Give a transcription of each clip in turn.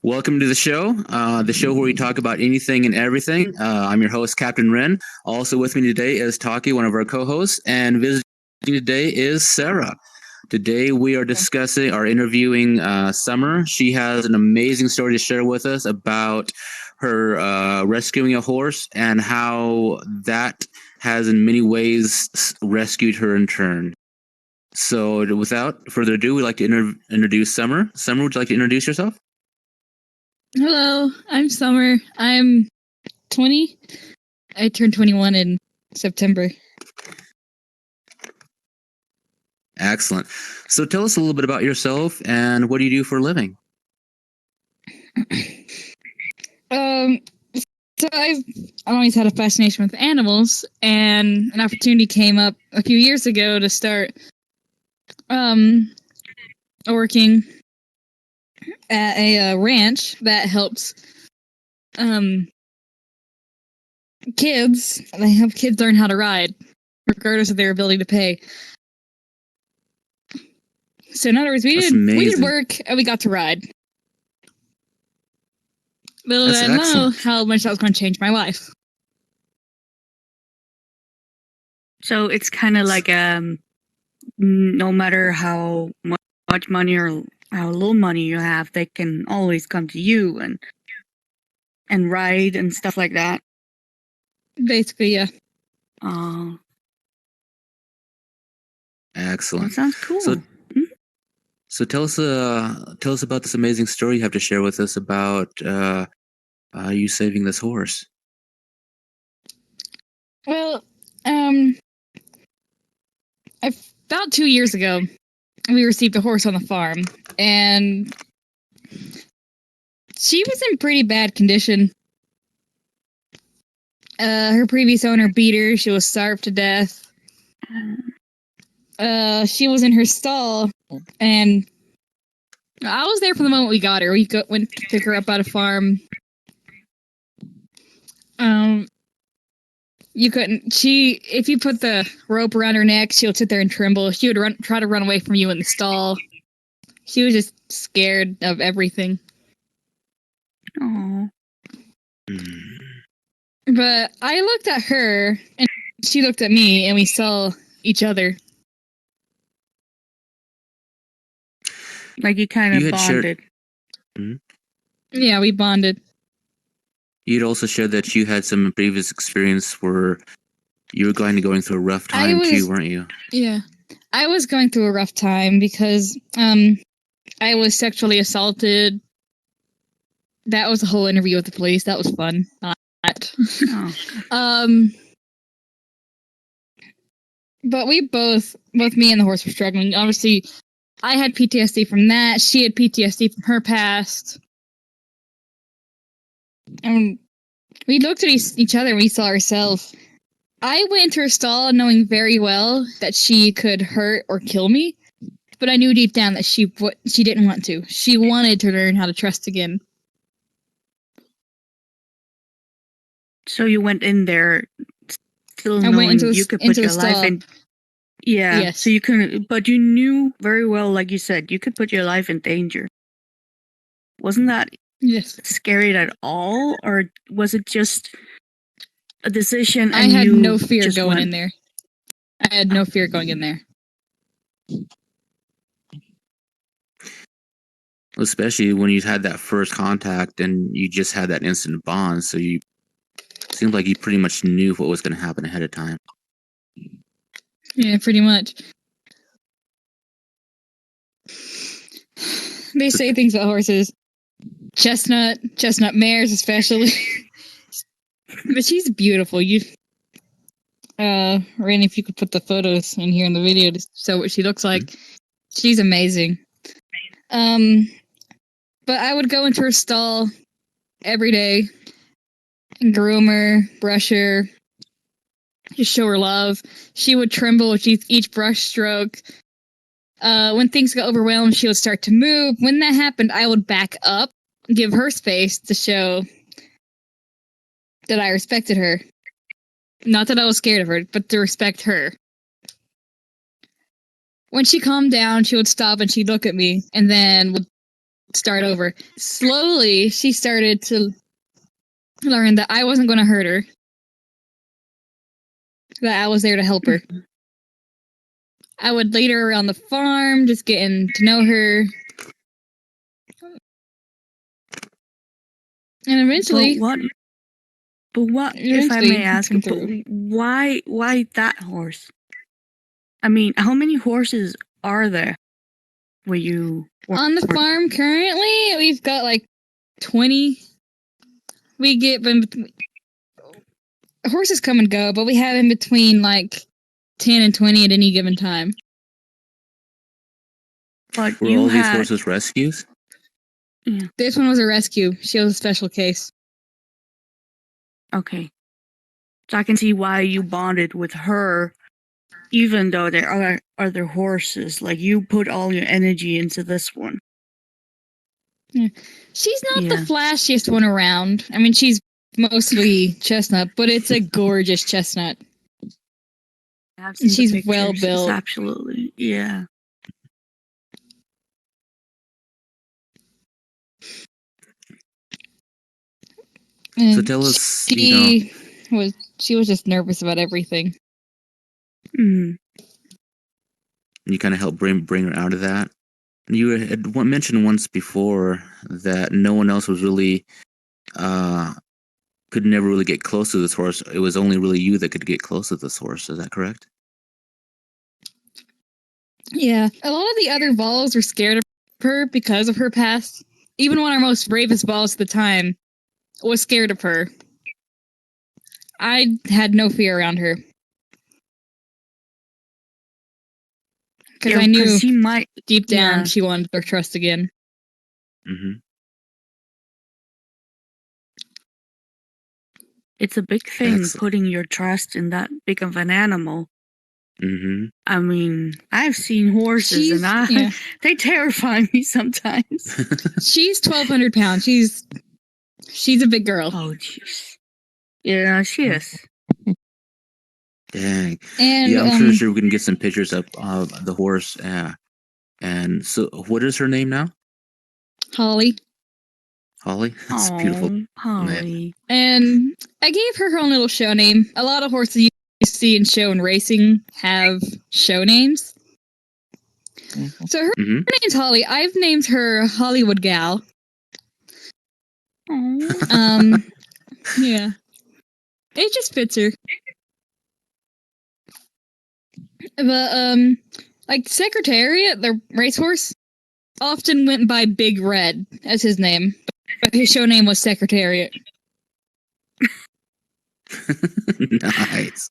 Welcome to the show where we talk about anything and everything. I'm your host, Captain Wren. Also with me today is Taki, one of our co-hosts, and visiting today is Sarah. Today we are discussing or interviewing Summer. She has an amazing story to share with us about her rescuing a horse and how that has in many ways rescued her in turn. So without further ado, we'd like to introduce Summer. Summer, would you like to introduce yourself? Hello, I'm Summer. I'm 20. I turned 21 in September. Excellent. So tell us a little bit about yourself and what do you do for a living? So I've always had a fascination with animals, and an opportunity came up a few years ago to start working at a ranch that helps kids. They help kids learn how to ride, regardless of their ability to pay. So in other words, we did work and we got to ride. Little did I know how much that was going to change my life. So it's kind of like no matter how much money or how little money you have, they can always come to you and ride and stuff like that. Basically, yeah. Excellent. That sounds cool. So tell us about this amazing story you have to share with us about you saving this horse. Well, about 2 years ago, we received a horse on the farm, and she was in pretty bad condition. Her previous owner beat her. She was starved to death. She was in her stall, and I was there from the moment we got her. We went to pick her up at a farm. You couldn't. If you put the rope around her neck, she would sit there and tremble. She would try to run away from you in the stall. She was just scared of everything. Aww. But I looked at her, and she looked at me, and we saw each other. Like you kind of bonded. Yeah, we bonded. You'd also shared that you had some previous experience where you were going through a rough time too, weren't you? Yeah. I was going through a rough time because I was sexually assaulted. That was a whole interview with the police. That was fun. Not. But we both me and the horse were struggling. Obviously, I had PTSD from that. She had PTSD from her past. And we looked at each other and we saw ourselves. I went into her stall knowing very well that she could hurt or kill me, but I knew deep down that she didn't want to. She wanted to learn how to trust again. So you went in there still knowing you could put your life in. Yeah. Yes. So you couldn't, but you knew very well, like you said, you could put your life in danger. Wasn't that scary at all, or was it just a decision? And I had no fear going in there. I had no fear going in there. Especially when you had that first contact and you just had that instant bond, so you seemed like you pretty much knew what was going to happen ahead of time. Yeah, pretty much. They say things about horses. Chestnut mares especially. But she's beautiful. Randy, if you could put the photos in here in the video to show what she looks like. She's amazing. But I would go into her stall every day and groom her, brush her, just show her love. She would tremble with each brush stroke. When things got overwhelmed, she would start to move. When that happened, I would back up, give her space to show that I respected her. Not that I was scared of her, but to respect her. When she calmed down, she would stop and she'd look at me, and then would start over. Slowly, she started to learn that I wasn't going to hurt her. That I was there to help her. I would lead her around the farm, just getting to know her. And eventually... But what if I may ask, why that horse? I mean, how many horses are there where you... On the farm currently, we've got like 20. We get them... Horses come and go, but we have in between like 10 and 20 at any given time. But were all these horses rescues? Yeah. This one was a rescue. She was a special case. Okay. So I can see why you bonded with her, even though there are other horses. Like, you put all your energy into this one. Yeah. She's not the flashiest one around. I mean, she's mostly chestnut, but it's a gorgeous chestnut. And she's well built. Absolutely, yeah. So tell us, she was just nervous about everything. Mm. You kind of helped bring her out of that. You had mentioned once before that no one else was really could never really get close to this horse. It was only really you that could get close to this horse. Is that correct? Yeah. A lot of the other Vols were scared of her because of her past. Even one of our most bravest Vols at the time was scared of her. I had no fear around her. Because I knew deep down she wanted their trust again. Mm-hmm. It's a big thing, putting your trust in that big of an animal. Mm-hmm. I mean, I've seen horses they terrify me sometimes. She's 1,200 pounds. She's a big girl. Oh, jeez. Yeah, she is. Dang. And, I'm sure we can get some pictures up of the horse. And so, what is her name now? Holly. Holly? That's beautiful. Holly. And I gave her own little show name. A lot of horses you see in show and racing have show names. Mm-hmm. So her name's Holly. I've named her Hollywood Gal. Yeah. It just fits her. But, like, Secretariat, the racehorse, often went by Big Red as his name. But his show name was Secretariat. Nice.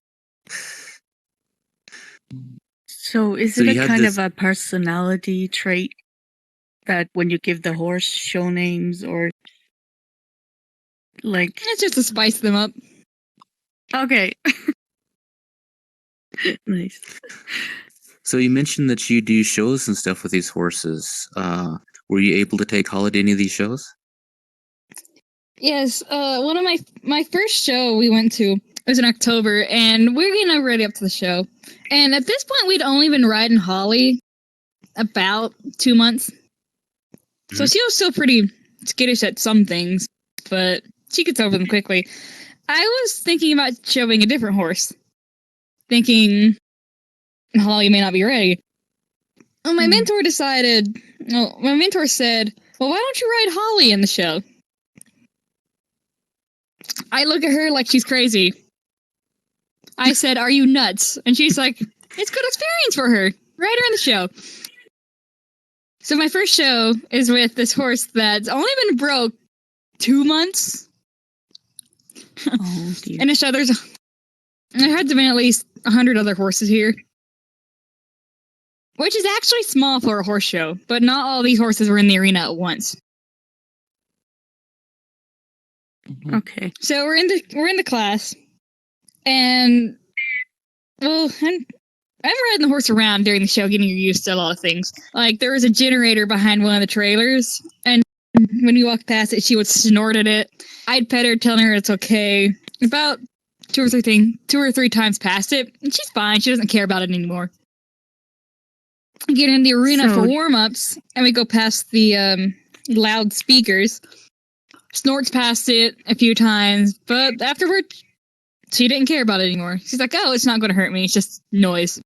So is it a kind of a personality trait that when you give the horse show names or like... It's just to spice them up. Okay. Nice. So you mentioned that you do shows and stuff with these horses. Were you able to take Holly to any of these shows? Yes. One of my first show we went to was in October, and we're getting ready up to the show. And at this point, we'd only been riding Holly about 2 months. Mm-hmm. So she was still pretty skittish at some things, but she gets over them quickly. I was thinking about showing a different horse. Thinking Holly may not be ready. Well, my mentor said, well, why don't you ride Holly in the show? I look at her like she's crazy. I said, are you nuts? And she's like, it's good experience for her. Ride her in the show. So my first show is with this horse that's only been broke 2 months. Oh, dear. And a show there had to be at least 100 other horses here. Which is actually small for a horse show, but not all these horses were in the arena at once. Okay. So we're in the class, and well, I'm riding the horse around during the show, getting used to a lot of things. Like there was a generator behind one of the trailers, and when you walked past it, she would snort at it. I'd pet her, telling her it's okay. About two or three times past it, and she's fine. She doesn't care about it anymore. We get in the arena for warm-ups, and we go past the loudspeakers. Snorts past it a few times, but afterward, she didn't care about it anymore. She's like, oh, it's not going to hurt me. It's just noise.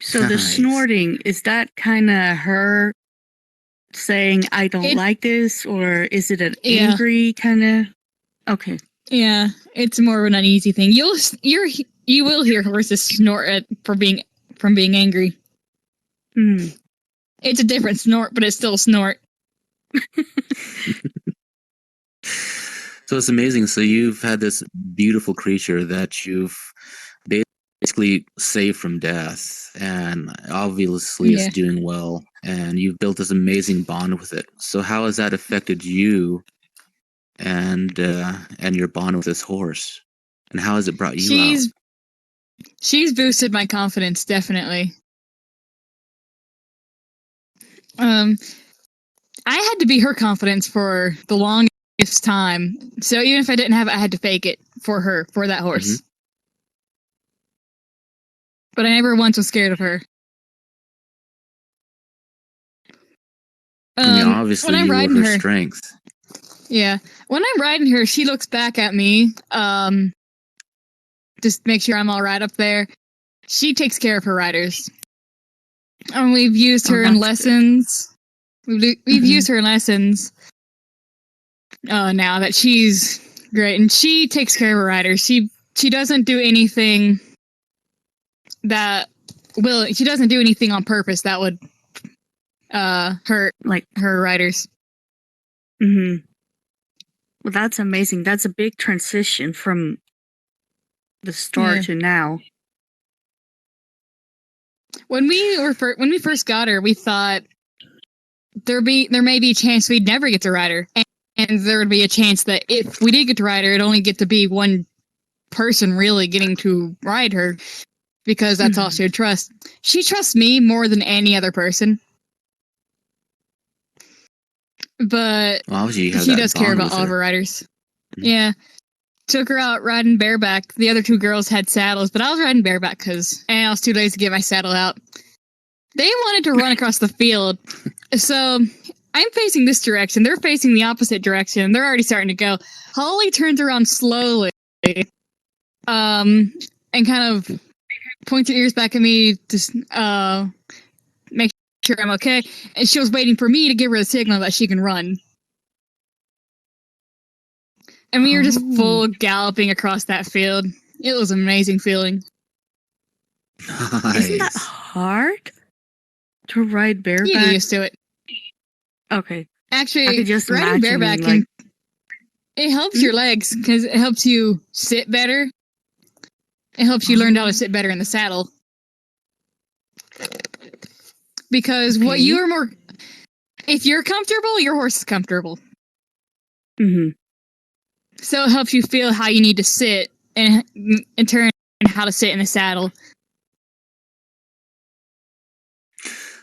So the snorting, is that kind of her saying, I don't like this? Or is it an angry kind of? Okay. Yeah, it's more of an uneasy thing. You will hear horses snort from being angry. Mm. It's a different snort, but it's still a snort. So it's amazing. So you've had this beautiful creature that you've basically saved from death, and obviously it's doing well, and you've built this amazing bond with it. So how has that affected you and your bond with this horse? And how has it brought you out? She's boosted my confidence, definitely. I had to be her confidence for the longest time. So even if I didn't have it, I had to fake it for her, for that horse. Mm-hmm. But I never once was scared of her. I mean, obviously, when I'm riding her strength. Yeah. When I'm riding her, she looks back at me, just make sure I'm all right up there. She takes care of her riders. And we've used her in lessons. We've used her in lessons. Now that she's great, and she takes care of her riders. She doesn't do anything she doesn't do anything on purpose that would hurt like her riders. Mm-hmm. Well, that's amazing. That's a big transition from the start to now. When we first got her, we thought there may be a chance we'd never get to ride her, and there would be a chance that if we did get to ride her, it'd only get to be one person really getting to ride her, because that's all she would trust. She trusts me more than any other person, but she does care about all of her riders. Mm-hmm. Yeah. Took her out riding bareback. The other two girls had saddles, but I was riding bareback because I was too lazy to get my saddle out. They wanted to run across the field. So I'm facing this direction. They're facing the opposite direction. They're already starting to go. Holly turns around slowly, and kind of points her ears back at me to make sure I'm okay. And she was waiting for me to give her the signal that she can run. And we were just full galloping across that field. It was an amazing feeling. Nice. Isn't that hard to ride bareback? You get used to it. Okay. Actually, riding bareback, it helps your legs because it helps you sit better. It helps you learn how to sit better in the saddle. Because if you're comfortable, your horse is comfortable. Mm-hmm. So it helps you feel how you need to sit, and in turn, how to sit in the saddle.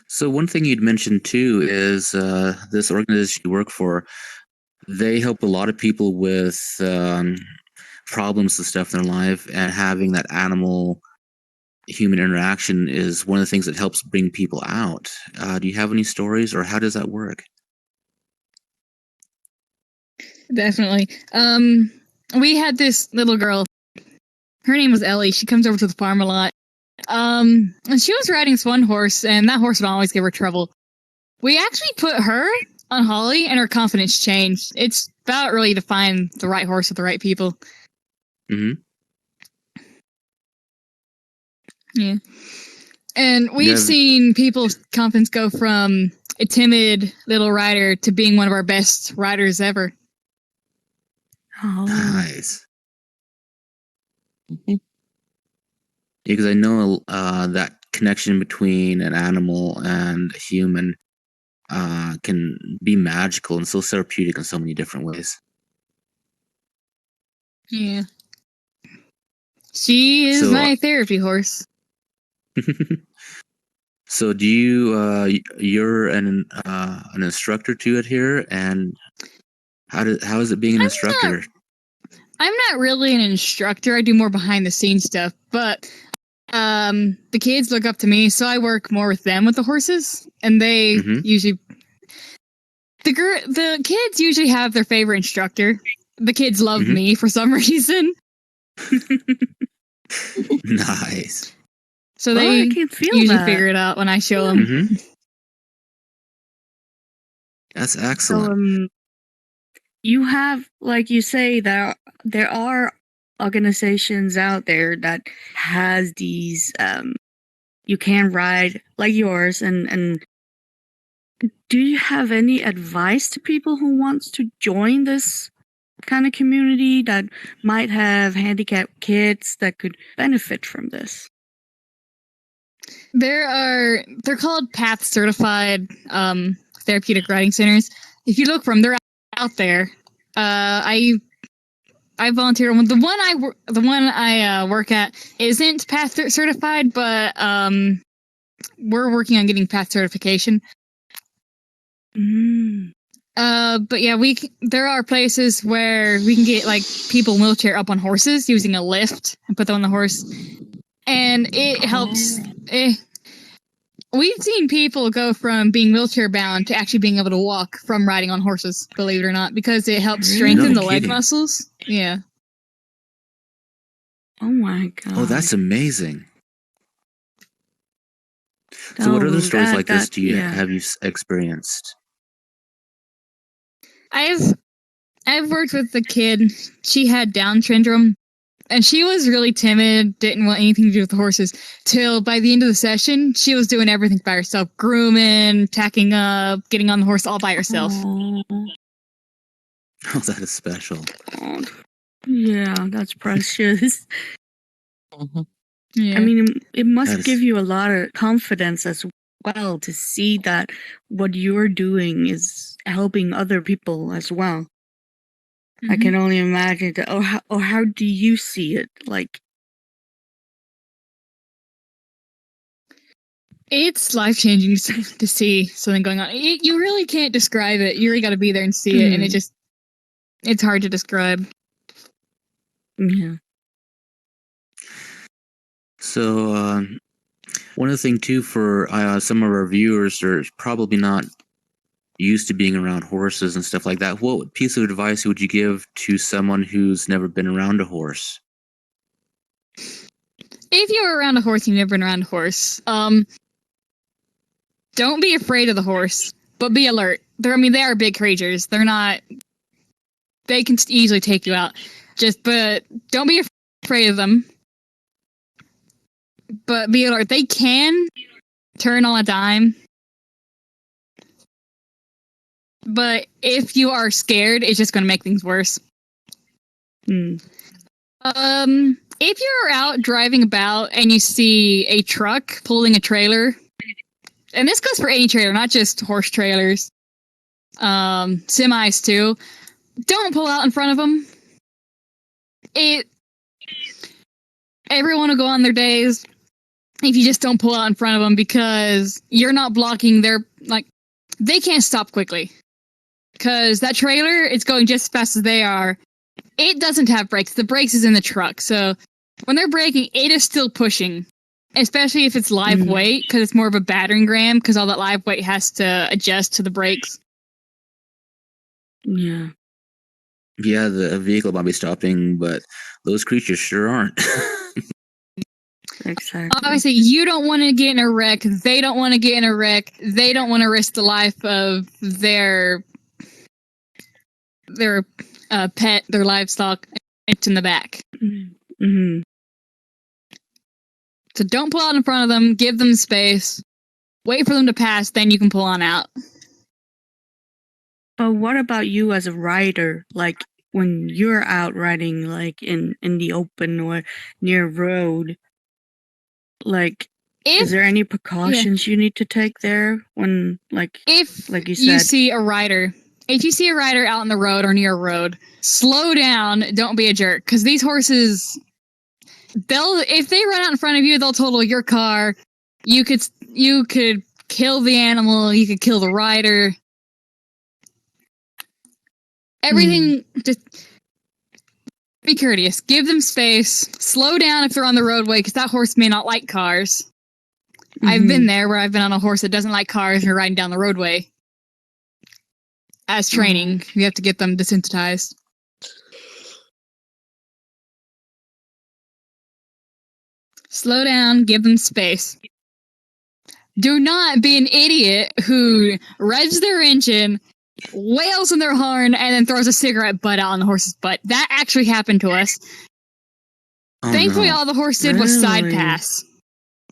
So one thing you'd mentioned too is this organization you work for. They help a lot of people with problems and stuff in their life, and having that animal-human interaction is one of the things that helps bring people out. Do you have any stories, or how does that work? Definitely. We had this little girl. Her name was Ellie. She comes over to the farm a lot. And she was riding this one horse, and that horse would always give her trouble. We actually put her on Holly, and her confidence changed. It's about really to find the right horse with the right people. Mm-hmm. Yeah. And we've seen people's confidence go from a timid little rider to being one of our best riders ever. Oh, nice. Mm-hmm. Because I know that connection between an animal and a human can be magical and so therapeutic in so many different ways. Yeah. She is my therapy horse. So do you you're an instructor to it here, and how is it being an instructor? I'm not really an instructor. I do more behind the scenes stuff, but the kids look up to me, so I work more with them with the horses, and they usually the kids usually have their favorite instructor. The kids love me for some reason. Nice. So they usually figure it out when I show them. Mm-hmm. That's excellent. So, you have, like you say, there are organizations out there that has these you can ride like yours, and do you have any advice to people who wants to join this kind of community that might have handicapped kids that could benefit from this? They're called PATH certified therapeutic riding centers. If you look for them, they're out there. I volunteer. The one I work at isn't PATH certified, but we're working on getting PATH certification. But yeah, there are places where we can get like people in wheelchair up on horses using a lift and put them on the horse, and it helps. We've seen people go from being wheelchair bound to actually being able to walk from riding on horses, believe it or not, because it helps strengthen the leg muscles. Yeah. Oh my god. Oh, that's amazing. So what other stories like this have you experienced? I've worked with a kid. She had Down syndrome, and she was really timid, didn't want anything to do with the horses, till by the end of the session, she was doing everything by herself, grooming, tacking up, getting on the horse all by herself. Oh, that is special. Yeah, that's precious. Yeah. I mean, it must give you a lot of confidence as well to see that what you're doing is helping other people as well. I can only imagine that. How do you see it? Like, it's life-changing to see something going on. You really can't describe it. You really got to be there and see it, and it's hard to describe. Yeah. So, one other thing too, for some of our viewers are probably not used to being around horses and stuff like that. What piece of advice would you give to someone who's never been around a horse? If you're around a horse, you've never been around a horse, don't be afraid of the horse, but be alert. They are big creatures. They can easily take you out. But don't be afraid of them. But be alert. They can turn on a dime. But if you are scared, it's just going to make things worse. If you're out driving about and you see a truck pulling a trailer, and this goes for any trailer, not just horse trailers, semis too, don't pull out in front of them. Everyone will go on their days if you just don't pull out in front of them, because you're not blocking they can't stop quickly. Because that trailer is going just as fast as they are. It doesn't have brakes. The brakes is in the truck. So when they're braking, it is still pushing. Especially if it's live weight, because it's more of a battering ram, because all that live weight has to adjust to the brakes. Yeah. Yeah, the vehicle might be stopping, but those creatures sure aren't. Exactly. Obviously, you don't want to get in a wreck. They don't want to get in a wreck. They don't want to risk the life of their pet, their livestock. It's in the back. Mm-hmm. So don't pull out in front of them. Give them space. Wait for them to pass. Then you can pull on out. But what about you as a rider? Like when you're out riding, like in the open or near a road, like is there any precautions you need to take there when, like you said, you see a rider? If you see a rider out on the road or near a road, slow down. Don't be a jerk, because these horses, if they run out in front of you, they'll total your car. You could kill the animal. You could kill the rider. Everything, just be courteous. Give them space. Slow down if they're on the roadway, because that horse may not like cars. I've been there where I've been on a horse that doesn't like cars and you're riding down the roadway. as training. You have to get them desensitized. Slow down, give them space. Do not be an idiot who revs their engine, wails in their horn, and then throws a cigarette butt out on the horse's butt. That actually happened to us. Oh, thankfully, all the horse did was side pass.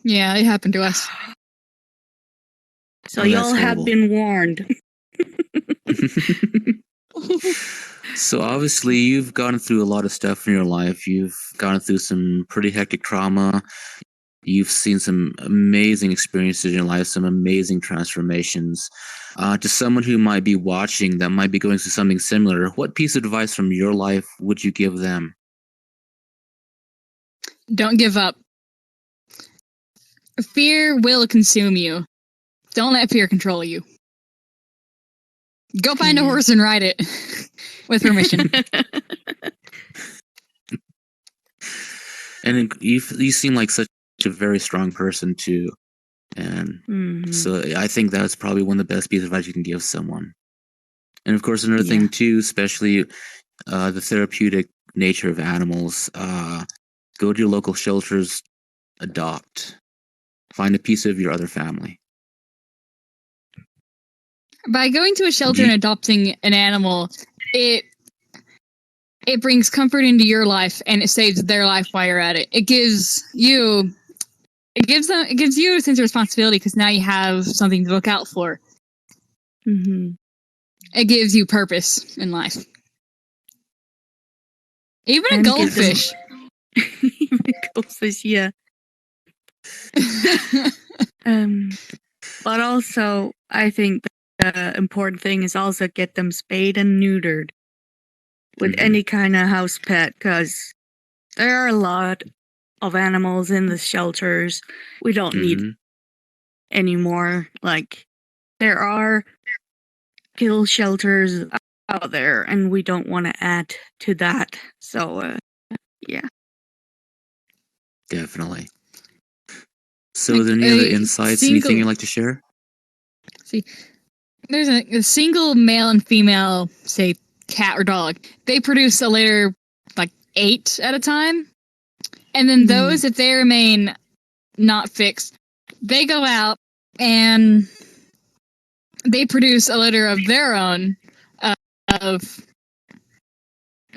Yeah, it happened to us. So y'all have been warned. So obviously you've gone through a lot of stuff in your life. You've gone through some pretty hectic trauma. You've seen some amazing experiences in your life, some amazing transformations. To someone who might be watching that might be going through something similar, what piece of advice from your life would you give them? Don't give up. Fear will consume you. Don't let fear control you. Go find a horse and ride it with permission. And you seem like such a very strong person too, and so I think that's probably one of the best pieces of advice you can give someone. And of course, another thing too, especially the therapeutic nature of animals. Go to your local shelters, adopt, find a piece of your other family. By going to a shelter and adopting an animal, it brings comfort into your life and it saves their life while you're at it. It gives you a sense of responsibility because now you have something to look out for. Mm-hmm. It gives you purpose in life. Even a goldfish. Goldfish, yeah. But also, I think the important thing is also get them spayed and neutered with any kind of house pet, because there are a lot of animals in the shelters. We don't need any more. Like, there are kill shelters out there, and we don't want to add to that. So, yeah. Definitely. So, are there any other insights, anything you'd like to share? See, there's a single male and female, say, cat or dog. They produce a litter like 8 at a time. And then those, if they remain not fixed, they go out and they produce a litter of their own of,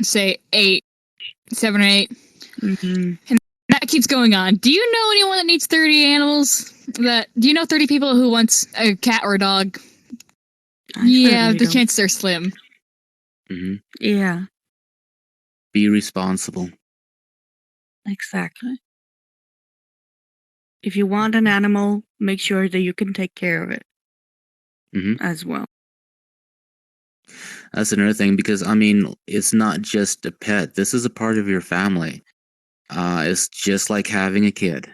say, 7 or 8. And that keeps going on. Do you know anyone that needs 30 animals? Do you know 30 people who wants a cat or a dog? Yeah, the chances are slim. Mm-hmm. Yeah. Be responsible. Exactly. If you want an animal, make sure that you can take care of it as well. That's another thing, because, I mean, it's not just a pet. This is a part of your family. It's just like having a kid.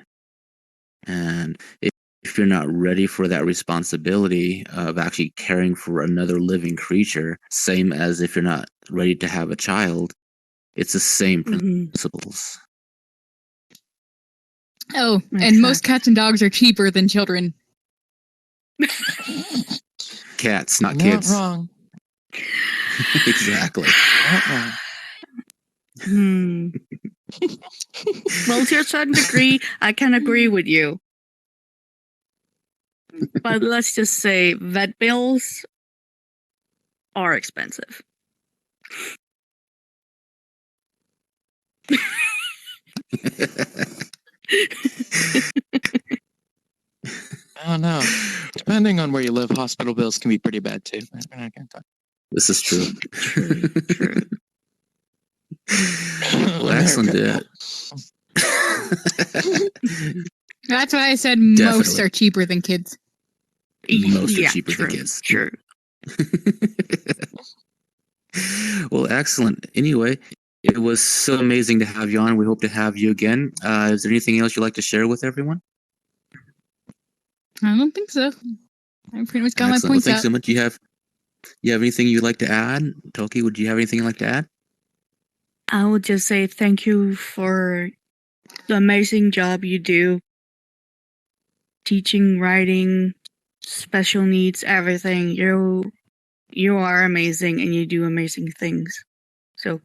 And if you're not ready for that responsibility of actually caring for another living creature, same as if you're not ready to have a child, it's the same principles. Oh, exactly. And most cats and dogs are cheaper than children. Cats, not kids. Not wrong. Exactly. Not wrong. Well, to a certain degree, I can agree with you. But let's just say vet bills are expensive. I don't know. Depending on where you live, hospital bills can be pretty bad too. We're not going to talk. This is true. True. Well, excellent. That's why I said most are cheaper than kids. Most are cheaper than kids. True. Well, excellent. Anyway, it was so amazing to have you on. We hope to have you again. Is there anything else you'd like to share with everyone? I don't think so. I pretty much got my points thanks out. so much. You have anything you'd like to add? Toki, would you have anything you'd like to add? I would just say thank you for the amazing job you do. Teaching, writing, special needs, everything. You are amazing and you do amazing things. So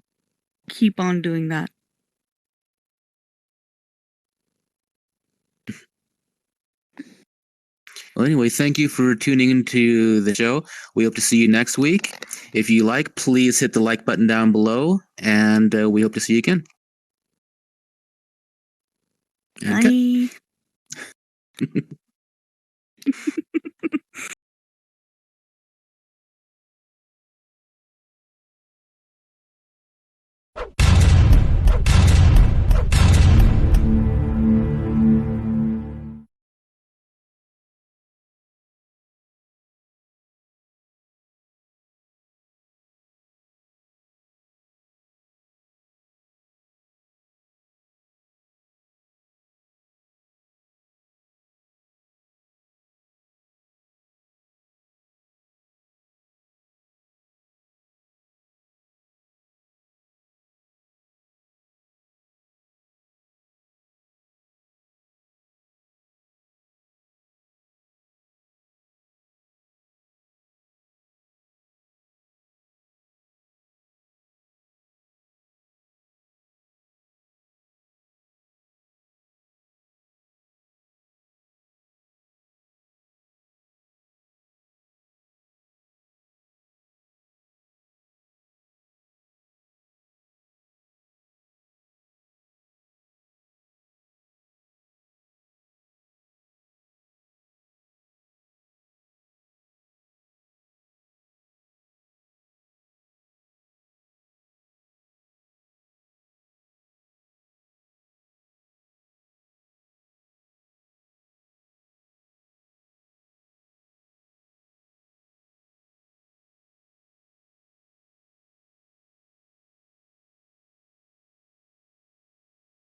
keep on doing that. Well, anyway, thank you for tuning into the show. We hope to see you next week. If you like, please hit the like button down below, and we hope to see you again. Bye.